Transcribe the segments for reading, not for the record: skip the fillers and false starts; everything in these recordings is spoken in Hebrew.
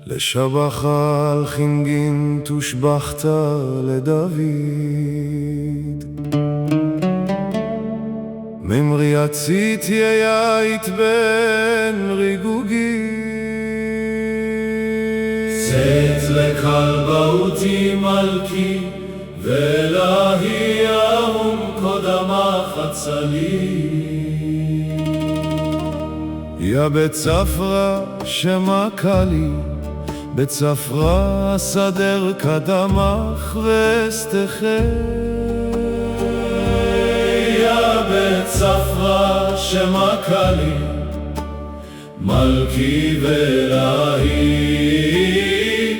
לשבח על חינגין תושבחת לדוד, ממרי עצית יית בן ריגוגי, צאת לכלבאותי מלכי ולהי ארום קודמה חצלי, יא בית צפרא שמה קלי, בית צפרא סדר קדמך ואסתכם, יא בית צפרא שמה קלי, מלכי ולהי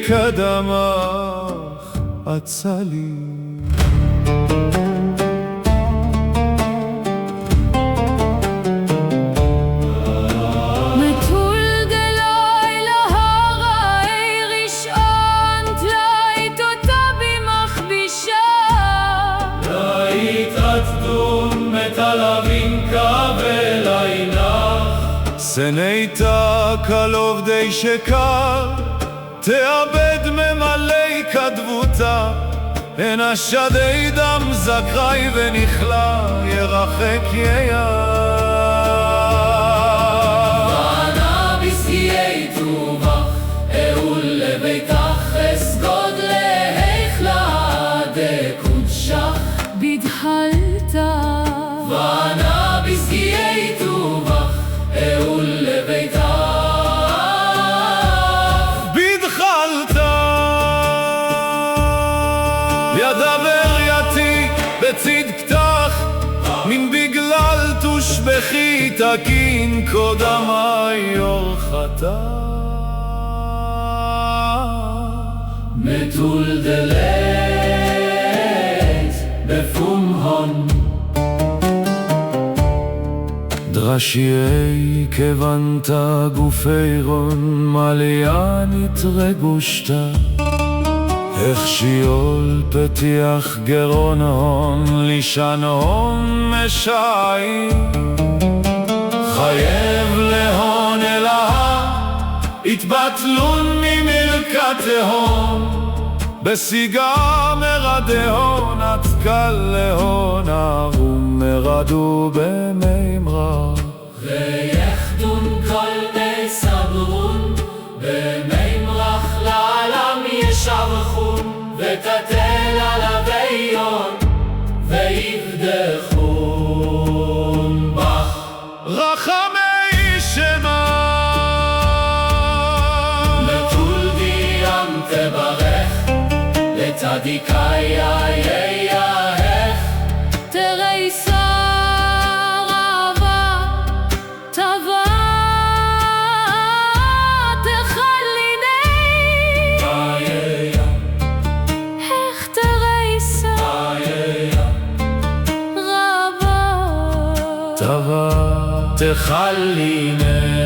קדמך עצלי. סניתה כלובדי שקר, תאבד ממלאי כדבותה, הן השדי דם זכרי ונכלה, ירחק יהיה. וענה בשגיאי טובך, אהול לביתך אסגוד להיכלה דקודשך בדחלתה. וענה בשגיאי טובך, אהול לביתך בדחלתה. ידבר יתי בצדקתך, מן בגלל תושבחי תקין קודמה יורחתה. מתול דלת בפום הון, דרשיי כבנת גופי רון, מליאנית רגושתה, איך שיול פתיח גרון הון, לישן הון משעי, חייב להון אלה, התבטלון ממלכת הון, בשיגה מרדי הון, עתקל להון ארום מרדו במימרה. ויחדון כל מסברון, במימרח לעלם ישבחון, ותתל על הביון, ויבדחון בך. רחמי שמה בתול דיין תברך, לצדיקה יאייך, תרייסה רבה טבע תחליני, איך תרייסה רבה טבע תחליני.